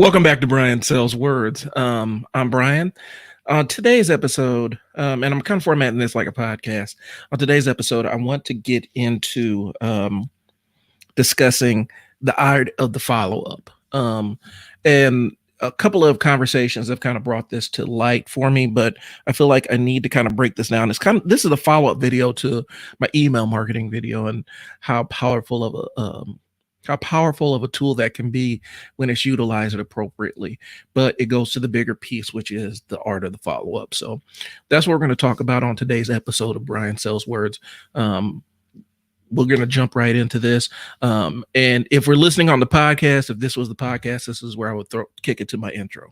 Welcome back to Brian Sells Words. I'm Brian. On today's episode, and I'm kind of formatting this like a podcast. On today's episode, I want to get into discussing the art of the follow up. And a couple of conversations have kind of brought this to light for me, but I feel like I need to kind of break this down. This is a follow up video to my email marketing video and how powerful of a tool that can be when it's utilized appropriately. But it goes to the bigger piece, which is the art of the follow-up. So that's what we're going to talk about on today's episode of Brian Sells Words. We're going to jump right into this. And if we're listening on the podcast, if this was the podcast, this is where I would kick it to my intro.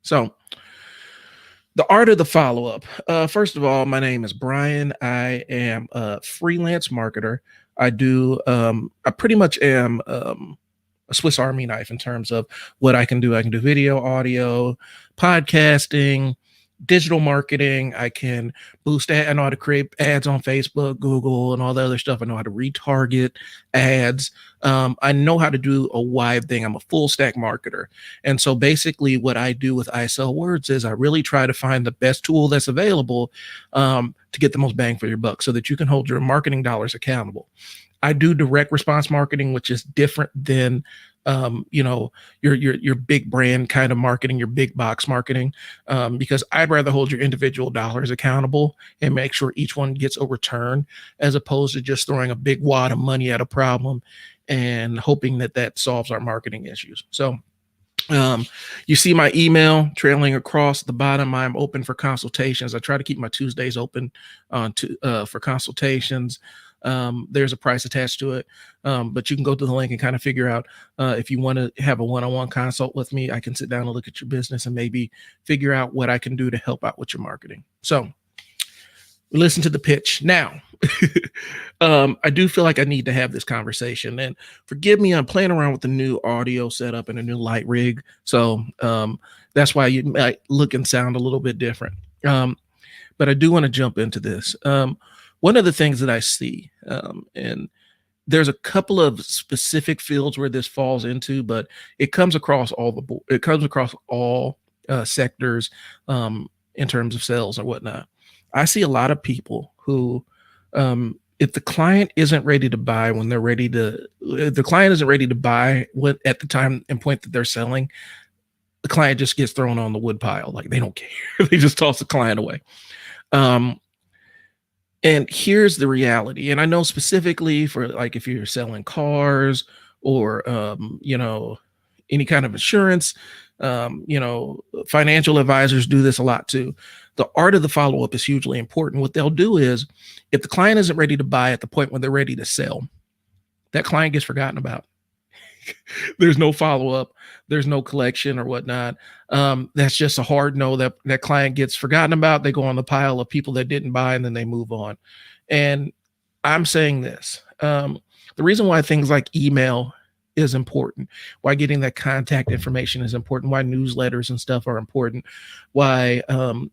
So the art of the follow-up. First of all, my name is Brian. I am a freelance marketer. I pretty much am a Swiss Army knife in terms of what I can do. I can do video, audio, podcasting, digital marketing. I can boost I know how to create ads on Facebook, Google, and all the other stuff. I know how to retarget ads. I know how to do a wide thing. I'm a full stack marketer. And so basically what I do with I Sell Words is I really try to find the best tool that's available to get the most bang for your buck so that you can hold your marketing dollars accountable. I do direct response marketing, which is different than your big brand kind of marketing, your big box marketing, because I'd rather hold your individual dollars accountable and make sure each one gets a return as opposed to just throwing a big wad of money at a problem and hoping that solves our marketing issues. So you see my email trailing across the bottom. I'm open for consultations. I try to keep my Tuesdays open for consultations. There's a price attached to it, but you can go to the link and kind of figure out if you want to have a one-on-one consult with me. I can sit down and look at your business and maybe figure out what I can do to help out with your marketing. So listen to the pitch. Now, I do feel like I need to have this conversation, and forgive me, I'm playing around with the new audio setup and a new light rig. So that's why you might look and sound a little bit different. But I do want to jump into this. One of the things that I see, and there's a couple of specific fields where this falls into, but it comes across all sectors in terms of sales or whatnot. I see a lot of people who, if the client isn't ready to buy at the time and point that they're selling, the client just gets thrown on the wood pile. Like they don't care. They just toss the client away. And here's the reality. And I know specifically for like if you're selling cars or any kind of insurance, financial advisors do this a lot too. The art of the follow-up is hugely important. What they'll do is if the client isn't ready to buy at the point when they're ready to sell, that client gets forgotten about. There's no follow-up. There's no collection or whatnot. That's just a hard no. That client gets forgotten about. They go on the pile of people that didn't buy and then they move on. And I'm saying this. The reason why things like email is important, why getting that contact information is important, why newsletters and stuff are important, why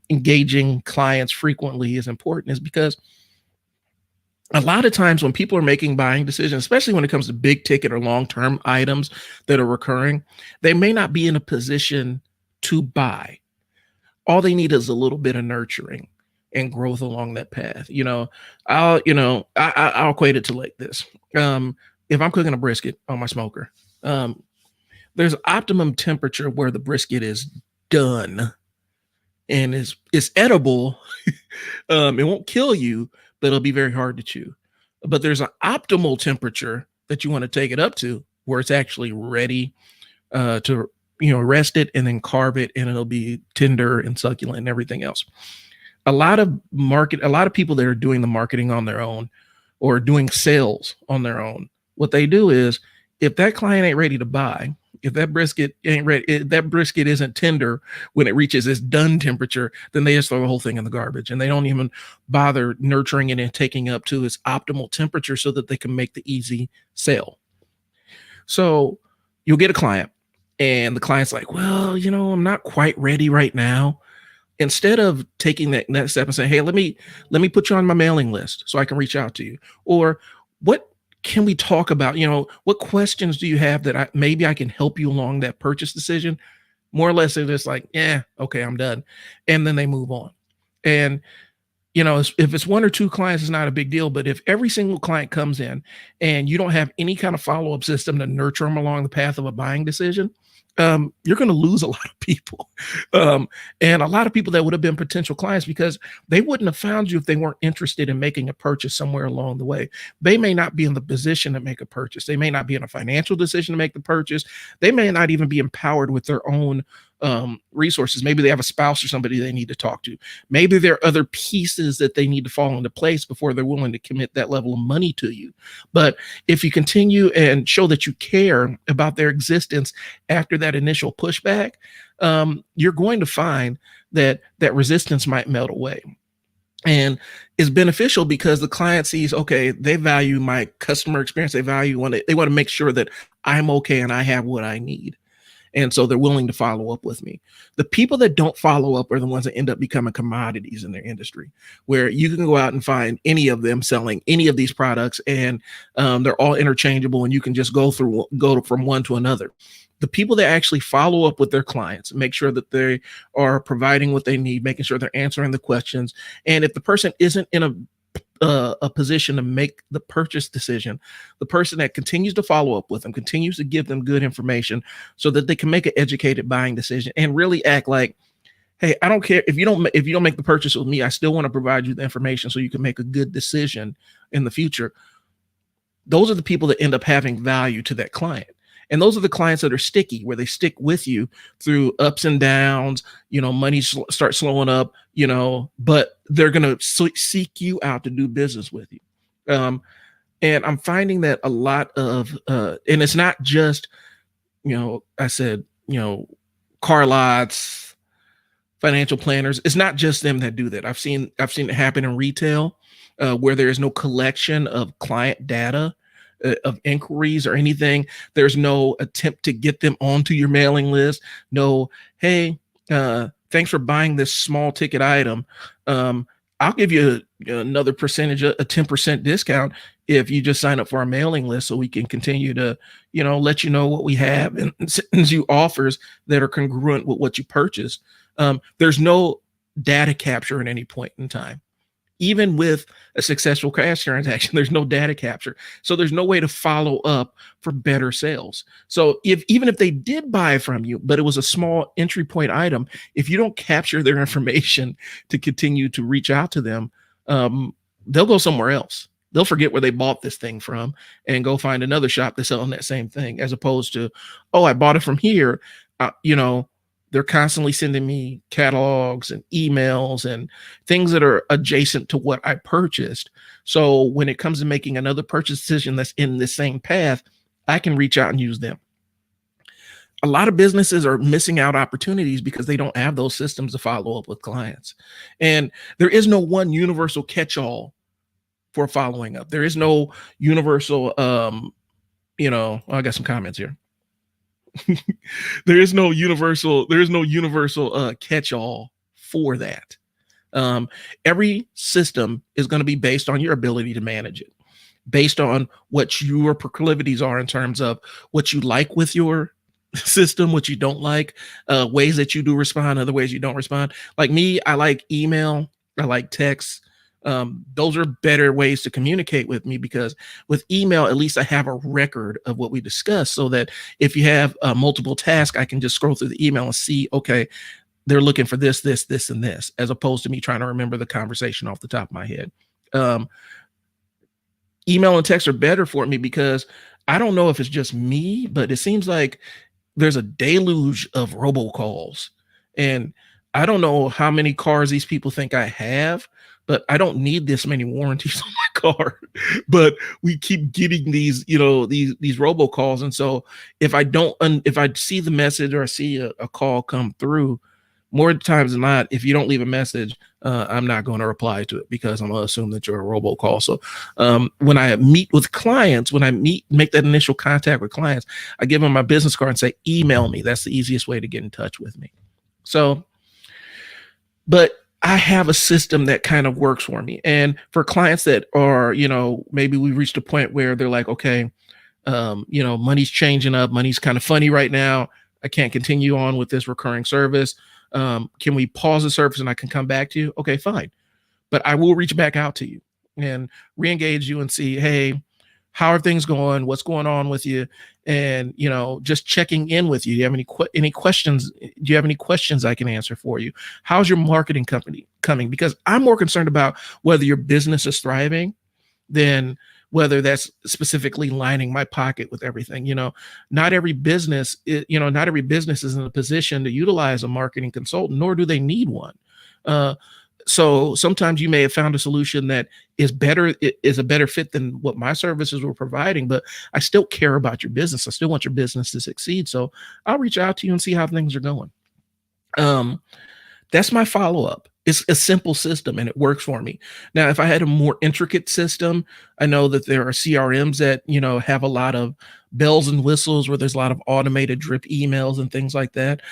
engaging clients frequently is important is because a lot of times when people are making buying decisions, especially when it comes to big ticket or long-term items that are recurring, they may not be in a position to buy. All they need is a little bit of nurturing and growth along that path. I'll equate it to like this. If I'm cooking a brisket on my smoker, there's optimum temperature where the brisket is done and it's edible. It won't kill you, but it'll be very hard to chew. But there's an optimal temperature that you want to take it up to where it's actually ready to rest it and then carve it, and it'll be tender and succulent and everything else. A lot of people that are doing the marketing on their own or doing sales on their own, what they do is if that client ain't ready to buy, if that brisket ain't ready, if that brisket isn't tender when it reaches its done temperature, then they just throw the whole thing in the garbage and they don't even bother nurturing it and taking up to its optimal temperature so that they can make the easy sale. So you'll get a client and the client's like, well, I'm not quite ready right now. Instead of taking that next step and saying, hey, let me put you on my mailing list so I can reach out to you. Or what Can we talk about, what questions do you have that maybe I can help you along that purchase decision? More or less, they're just like, yeah, okay, I'm done. And then they move on. And if it's one or two clients, it's not a big deal. But if every single client comes in and you don't have any kind of follow-up system to nurture them along the path of a buying decision, you're going to lose a lot of people. And a lot of people that would have been potential clients, because they wouldn't have found you if they weren't interested in making a purchase somewhere along the way. They may not be in the position to make a purchase. They may not be in a financial decision to make the purchase. They may not even be empowered with their own resources. Maybe they have a spouse or somebody they need to talk to. Maybe there are other pieces that they need to fall into place before they're willing to commit that level of money to you. But if you continue and show that you care about their existence after that initial pushback, you're going to find that resistance might melt away. And it's beneficial because the client sees, okay, they value my customer experience. They want to make sure that I'm okay and I have what I need. And so they're willing to follow up with me. The people that don't follow up are the ones that end up becoming commodities in their industry, where you can go out and find any of them selling any of these products, and they're all interchangeable, and you can just go from one to another. The people that actually follow up with their clients, make sure that they are providing what they need, making sure they're answering the questions. And if the person isn't in a position to make the purchase decision, the person that continues to follow up with them, continues to give them good information so that they can make an educated buying decision and really act like, hey, I don't care if you don't make the purchase with me, I still want to provide you the information so you can make a good decision in the future. Those are the people that end up having value to that client. And those are the clients that are sticky, where they stick with you through ups and downs, money starts slowing up, but they're going to seek you out to do business with you. And I'm finding that a lot of, and it's not just, I said, car lots, financial planners. It's not just them that do that. I've seen it happen in retail, where there is no collection of client data, of inquiries or anything. There's no attempt to get them onto your mailing list. No, hey, thanks for buying this small ticket item. I'll give you another percentage, a 10% discount if you just sign up for our mailing list, so we can continue to, let you know what we have and send you offers that are congruent with what you purchased. There's no data capture at any point in time. Even with a successful cash transaction, there's no data capture. So there's no way to follow up for better sales. So even if they did buy from you, but it was a small entry point item, if you don't capture their information to continue to reach out to them, they'll go somewhere else. They'll forget where they bought this thing from and go find another shop that's selling that same thing, as opposed to, oh, I bought it from here. They're constantly sending me catalogs and emails and things that are adjacent to what I purchased. So when it comes to making another purchase decision that's in the same path, I can reach out and use them. A lot of businesses are missing out opportunities because they don't have those systems to follow up with clients. And there is no one universal catch-all for following up. There is no universal, I got some comments here. There is no universal catch-all for that. Every system is going to be based on your ability to manage it, based on what your proclivities are in terms of what you like with your system, what you don't like, ways that you do respond, other ways you don't respond. Like me, I like email, I like text. Those are better ways to communicate with me, because with email, at least I have a record of what we discussed, so that if you have multiple tasks, I can just scroll through the email and see, okay, they're looking for this, this, this, and this, as opposed to me trying to remember the conversation off the top of my head. Email and text are better for me because I don't know if it's just me, but it seems like there's a deluge of robocalls, and I don't know how many cars these people think I have, but I don't need this many warranties on my car. But we keep getting these, these robocalls. And so if I see the message or I see a call come through, more times than not, if you don't leave a message, I'm not going to reply to it, because I'm going to assume that you're a robocall. So when I meet with clients, make that initial contact with clients, I give them my business card and say, email me. That's the easiest way to get in touch with me. So, but I have a system that kind of works for me. And for clients that are, maybe we reached a point where they're like, okay, money's changing up, money's kind of funny right now. I can't continue on with this recurring service. Can we pause the service and I can come back to you? Okay, fine. But I will reach back out to you and re-engage you and see, hey, how are things going? What's going on with you? And just checking in with you. Do you have any questions? Do you have any questions I can answer for you? How's your marketing company coming? Because I'm more concerned about whether your business is thriving than whether that's specifically lining my pocket with everything. Not every business is in a position to utilize a marketing consultant, nor do they need one. So sometimes you may have found a solution that is a better fit than what my services were providing, but I still care about your business. I still want your business to succeed. So I'll reach out to you and see how things are going. That's my follow-up. It's a simple system and it works for me. Now, if I had a more intricate system, I know that there are CRMs that, have a lot of bells and whistles where there's a lot of automated drip emails and things like that.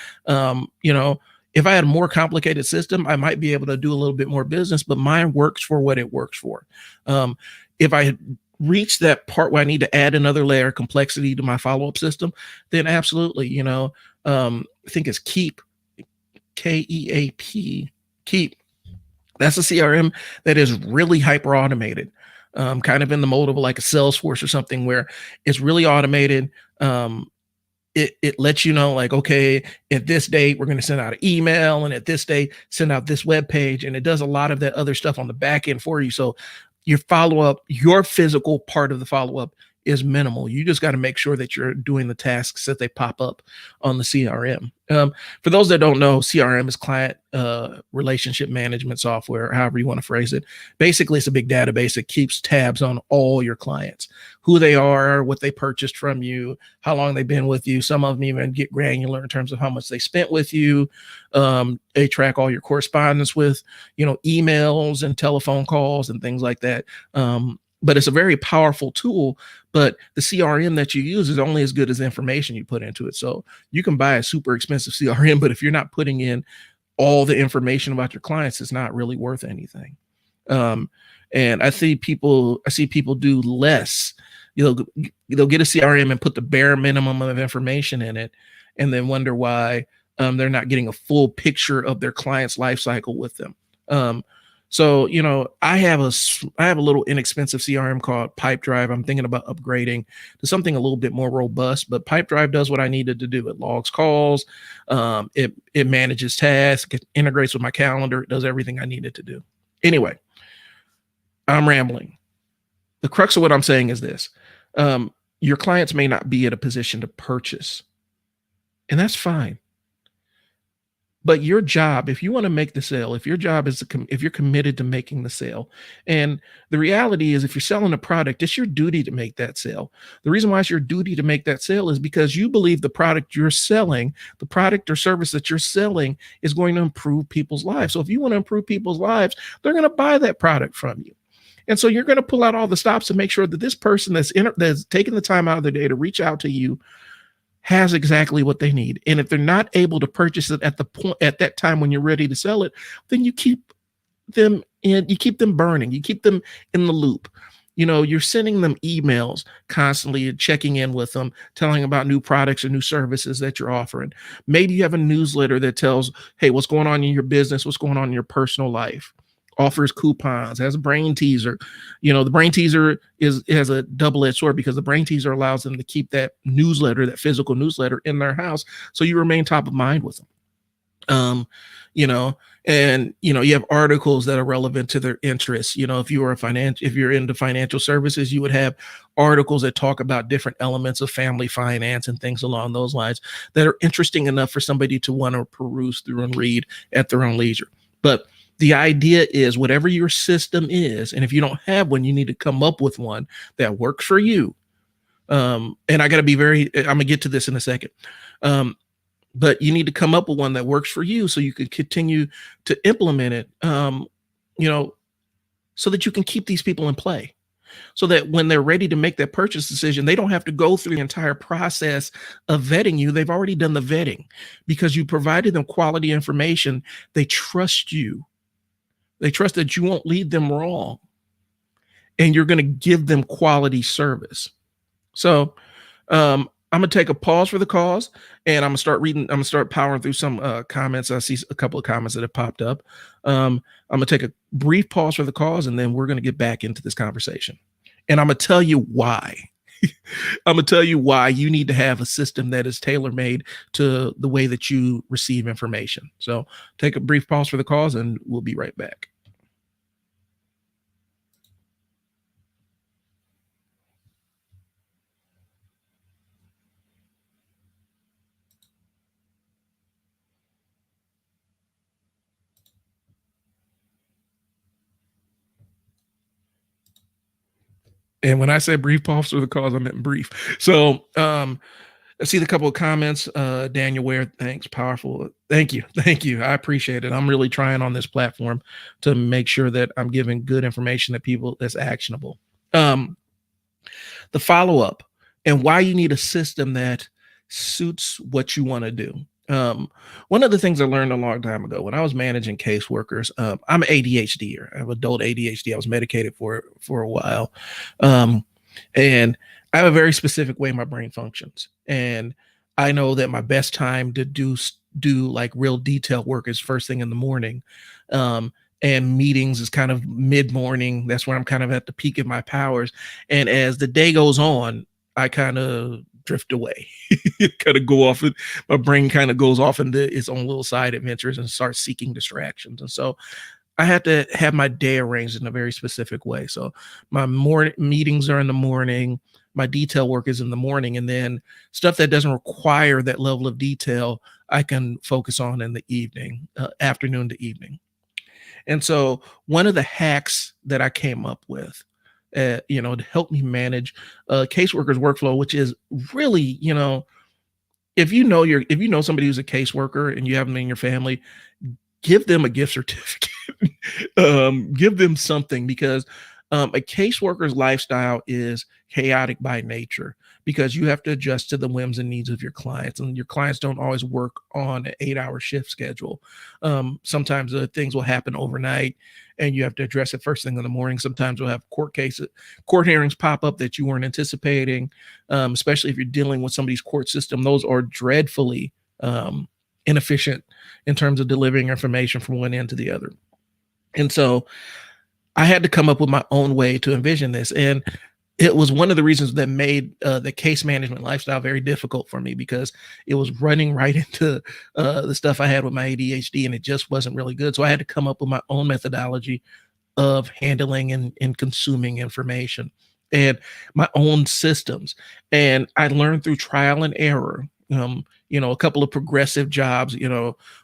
If I had a more complicated system, I might be able to do a little bit more business, but mine works for what it works for. If I reach that part where I need to add another layer of complexity to my follow-up system, then absolutely, I think it's Keep, Keap, Keep. That's a CRM that is really hyper automated, kind of in the mold of like a Salesforce or something where it's really automated. It lets you know, like, okay, at this date, we're going to send out an email, and at this date, send out this web page. And it does a lot of that other stuff on the back end for you. So your follow-up, your physical part of the follow-up is minimal. You just got to make sure that you're doing the tasks that they pop up on the CRM. For those that don't know, CRM is client relationship management software, however you want to phrase it. Basically, it's a big database that keeps tabs on all your clients, who they are, what they purchased from you, how long they've been with you. Some of them even get granular in terms of how much they spent with you. They track all your correspondence with, emails and telephone calls and things like that. But it's a very powerful tool, but the CRM that you use is only as good as the information you put into it. So you can buy a super expensive CRM, but if you're not putting in all the information about your clients, it's not really worth anything. And I see people do less. They'll get a CRM and put the bare minimum of information in it, and then wonder why they're not getting a full picture of their client's life cycle with them. So, I have a little inexpensive CRM called Pipedrive. I'm thinking about upgrading to something a little bit more robust, but Pipedrive does what I needed to do. It logs calls. It manages tasks. It integrates with my calendar. It does everything I needed to do. Anyway, I'm rambling. The crux of what I'm saying is this. Your clients may not be at a position to purchase, and that's fine. But your job, if you want to make the sale, if your job is if you're committed to making the sale, and the reality is, if you're selling a product, it's your duty to make that sale. The reason why it's your duty to make that sale is because you believe the product you're selling, the product or service that you're selling, is going to improve people's lives. So if you want to improve people's lives, they're going to buy that product from you. And so you're going to pull out all the stops to make sure that this person that's taking the time out of their day to reach out to you has exactly what they need. And if they're not able to purchase it at that time when you're ready to sell it, then you keep them burning, you keep them in the loop. You're sending them emails constantly, checking in with them, telling about new products or new services that you're offering. Maybe you have a newsletter that tells, hey, what's going on in your business, what's going on in your personal life. Offers coupons, has a brain teaser. The brain teaser has a double-edged sword, because the brain teaser allows them to keep that newsletter, that physical newsletter, in their house, so you remain top of mind with them. You have articles that are relevant to their interests. If you're into financial services, you would have articles that talk about different elements of family finance and things along those lines that are interesting enough for somebody to want to peruse through and read at their own leisure. But the idea is, whatever your system is, and if you don't have one, you need to come up with one that works for you. And I'm going to get to this in a second. But you need to come up with one that works for you, so you can continue to implement it, so that you can keep these people in play, so that when they're ready to make that purchase decision, they don't have to go through the entire process of vetting you. They've already done the vetting because you provided them quality information. They trust you. They trust that you won't lead them wrong and you're going to give them quality service. So I'm gonna take a pause for the cause, and I'm gonna start reading. I'm gonna start powering through some comments. I see a couple of comments that have popped up. I'm gonna take a brief pause for the cause, and then we're gonna get back into this conversation. And I'm gonna tell you why. I'm gonna tell you why you need to have a system that is tailor made to the way that you receive information. So take a brief pause for the cause, and we'll be right back. And when I say brief pause for the cause, I meant brief. So I see the couple of comments. Daniel Ware, thanks, powerful. Thank you. Thank you. I appreciate it. I'm really trying on this platform to make sure that I'm giving good information to people that's actionable. The follow-up and why you need a system that suits what you want to do. One of the things I learned a long time ago when I was managing caseworkers, I'm an ADHD. I have adult ADHD. I was medicated for a while. And I have a very specific way my brain functions. And I know that my best time to do like real detail work is first thing in the morning. And meetings is kind of mid-morning. That's where I'm kind of at the peak of my powers. And as the day goes on, I kind of drift away, kind of go off. My brain kind of goes off into its own little side adventures and starts seeking distractions. And so I had to have my day arranged in a very specific way. So my morning meetings are in the morning, my detail work is in the morning, and then stuff that doesn't require that level of detail, I can focus on in the evening, afternoon to evening. And so one of the hacks that I came up with, to help me manage caseworkers workflow, which is really, if you know somebody who's a caseworker and you have them in your family, give them a gift certificate. Give them something, because a caseworker's lifestyle is chaotic by nature, because you have to adjust to the whims and needs of your clients, and your clients don't always work on an 8-hour shift schedule. Sometimes things will happen overnight and you have to address it first thing in the morning. Sometimes we'll have court hearings pop up that you weren't anticipating, especially if you're dealing with somebody's court system. Those are dreadfully inefficient in terms of delivering information from one end to the other. And so I had to come up with my own way to envision this. And it was one of the reasons that made the case management lifestyle very difficult for me, because it was running right into the stuff I had with my ADHD, and it just wasn't really good. So I had to come up with my own methodology of handling and consuming information and my own systems. And I learned through trial and error, a couple of progressive jobs,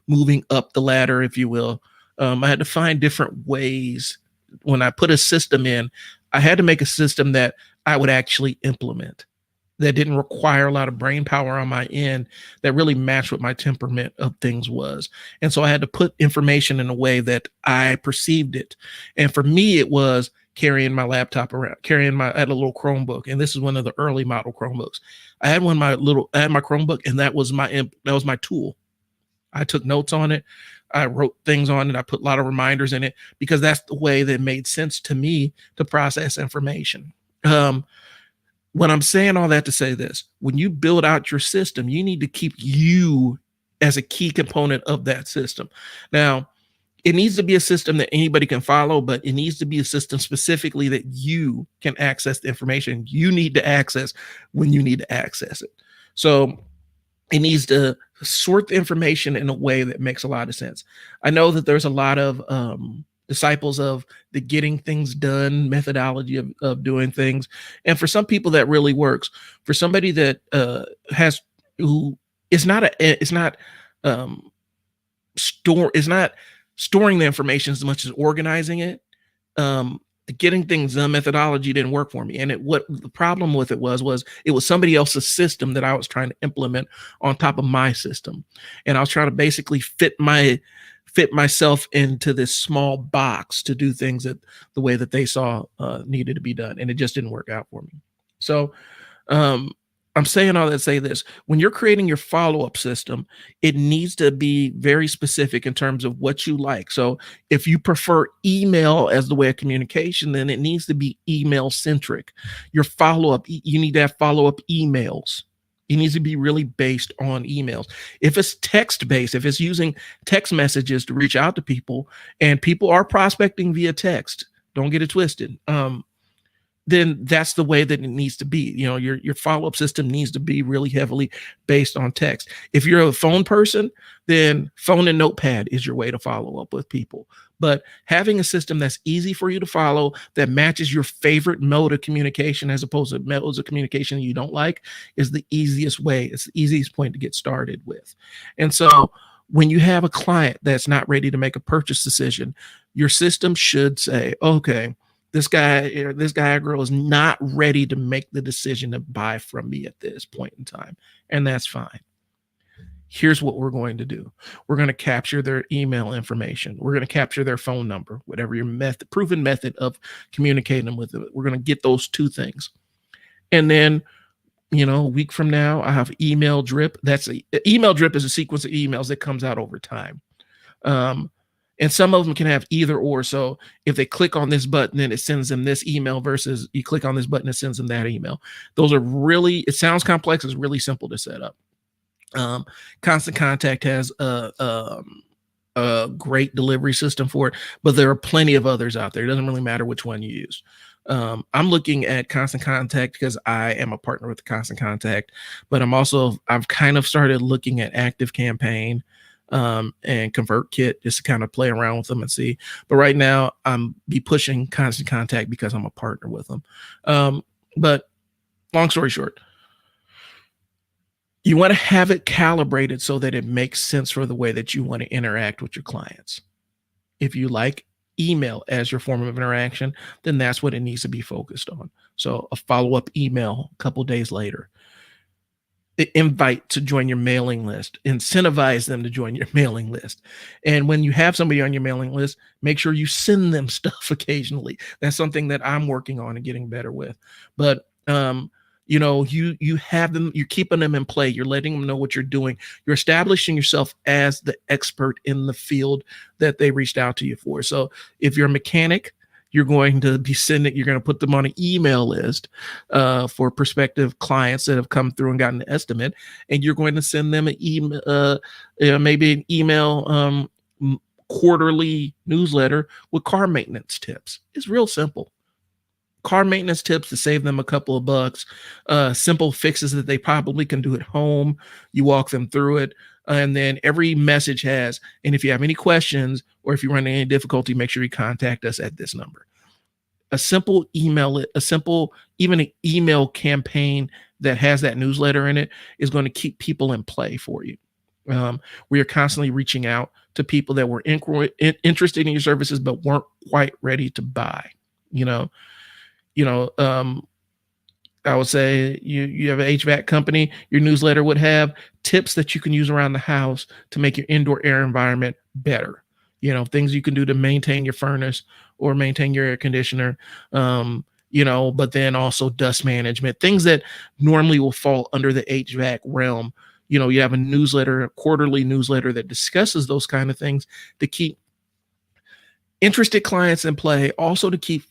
moving up the ladder, if you will. I had to find different ways. When I put a system in, I had to make a system that I would actually implement, that didn't require a lot of brain power on my end, that really matched what my temperament of things was. And so I had to put information in a way that I perceived it. And for me, it was carrying my laptop around, I had a little Chromebook, and this is one of the early model Chromebooks. I had my Chromebook, and that was my tool. I took notes on it. I wrote things on it. I put a lot of reminders in it, because that's the way that made sense to me to process information. When I'm saying all that to say this, when you build out your system, you need to keep you as a key component of that system. Now, it needs to be a system that anybody can follow, but it needs to be a system specifically that you can access the information you need to access when you need to access it. So it needs to sort the information in a way that makes a lot of sense. I know that there's a lot of disciples of the getting things done methodology of doing things. And for some people that really works. For somebody that is not storing the information as much as organizing it, the getting things done methodology didn't work for me. And what the problem with it was it was somebody else's system that I was trying to implement on top of my system. And I was trying to basically fit myself into this small box to do things that the way that they saw needed to be done. And it just didn't work out for me. So I'm saying all that to say this. When you're creating your follow-up system, it needs to be very specific in terms of what you like. So if you prefer email as the way of communication, then it needs to be email centric. Your follow-up, you need to have follow-up emails. It needs to be really based on emails. If it's text based, if it's using text messages to reach out to people, and people are prospecting via text, don't get it twisted. Then that's the way that it needs to be. You know, your follow-up system needs to be really heavily based on text. If you're a phone person, then phone and notepad is your way to follow up with people. But having a system that's easy for you to follow, that matches your favorite mode of communication as opposed to modes of communication you don't like, is the easiest way. It's the easiest point to get started with. And so when you have a client that's not ready to make a purchase decision, your system should say, okay, this guy or girl is not ready to make the decision to buy from me at this point in time. And that's fine. Here's what we're going to do. We're going to capture their email information. We're going to capture their phone number, whatever your proven method of communicating with them. We're going to get those two things. And then, a week from now, I have email drip. Email drip is a sequence of emails that comes out over time. And some of them can have either or. So if they click on this button, then it sends them this email versus you click on this button, it sends them that email. Those are really, it sounds complex. It's really simple to set up. Constant Contact has a great delivery system for it, but there are plenty of others out there. It doesn't really matter which one you use. I'm looking at Constant Contact because I am a partner with Constant Contact, but I've kind of started looking at Active Campaign and ConvertKit just to kind of play around with them and see. But right now I'm be pushing Constant Contact because I'm a partner with them. But long story short, you want to have it calibrated so that it makes sense for the way that you want to interact with your clients. If you like email as your form of interaction, then that's what it needs to be focused on. So a follow-up email a couple days later, the invite to join your mailing list, incentivize them to join your mailing list. And when you have somebody on your mailing list, make sure you send them stuff occasionally. That's something that I'm working on and getting better with. But you have them, you're keeping them in play. You're letting them know what you're doing. You're establishing yourself as the expert in the field that they reached out to you for. So if you're a mechanic, you're going to put them on an email list for prospective clients that have come through and gotten an estimate. And you're going to send them an email, maybe an email quarterly newsletter with car maintenance tips. It's real simple. Car maintenance tips to save them a couple of bucks, simple fixes that they probably can do at home. You walk them through it. And then every message has, and if you have any questions or if you run into any difficulty, make sure you contact us at this number. A simple email, even an email campaign that has that newsletter in it is going to keep people in play for you. We are constantly reaching out to people that were interested in your services, but weren't quite ready to buy. I would say you have an HVAC company, your newsletter would have tips that you can use around the house to make your indoor air environment better. Things you can do to maintain your furnace or maintain your air conditioner, but then also dust management, things that normally will fall under the HVAC realm. You have a quarterly newsletter that discusses those kind of things to keep interested clients in play, also to keep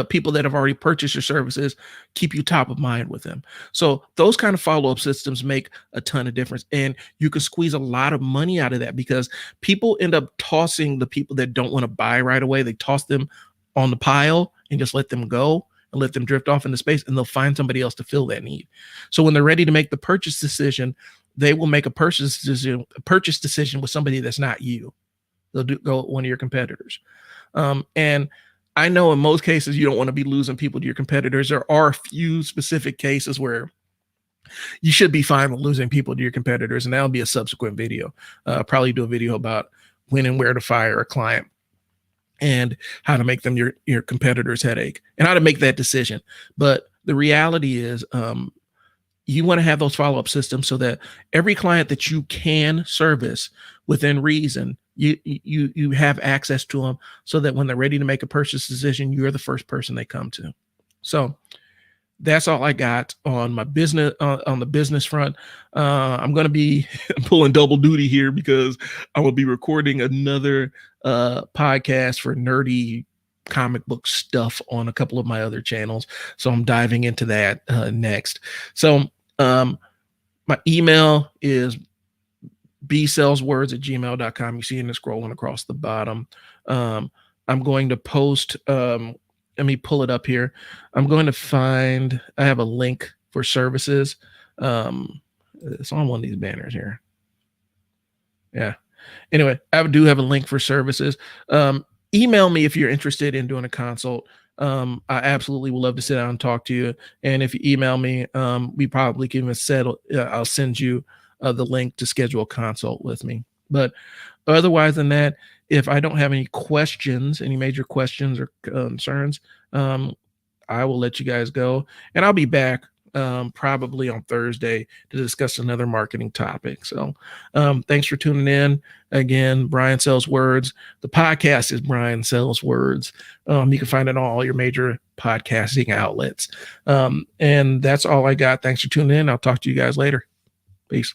people that have already purchased your services, keep you top of mind with them. So those kind of follow-up systems make a ton of difference, and you can squeeze a lot of money out of that because people end up tossing the people that don't want to buy right away. They toss them on the pile and just let them go and let them drift off into space, and they'll find somebody else to fill that need. So when they're ready to make the purchase decision, they will make a purchase decision with somebody that's not you. They'll go with one of your competitors. And I know in most cases, you don't want to be losing people to your competitors. There are a few specific cases where you should be fine with losing people to your competitors, and that'll be a subsequent video. Probably do a video about when and where to fire a client and how to make them your competitor's headache and how to make that decision. But the reality is you want to have those follow-up systems so that every client that you can service within reason, you have access to them so that when they're ready to make a purchase decision, you're the first person they come to. So that's all I got on my business, on the business front. I'm going to be pulling double duty here because I will be recording another podcast for nerdy comic book stuff on a couple of my other channels. So I'm diving into that next. So my email is bsellswords@gmail.com. You see it scrolling across the bottom. I'm going to post, let me pull it up here. I'm going to find, I have a link for services. It's on one of these banners here. Yeah. Anyway, I do have a link for services. Email me if you're interested in doing a consult. I absolutely would love to sit down and talk to you. And if you email me, we probably can settle. I'll send you the link to schedule a consult with me. But otherwise than that, if I don't have any questions, any major questions or concerns, I will let you guys go. And I'll be back probably on Thursday to discuss another marketing topic. So thanks for tuning in. Again, Brian Sells Words. The podcast is Brian Sells Words. You can find it on all your major podcasting outlets. And that's all I got. Thanks for tuning in. I'll talk to you guys later. Peace.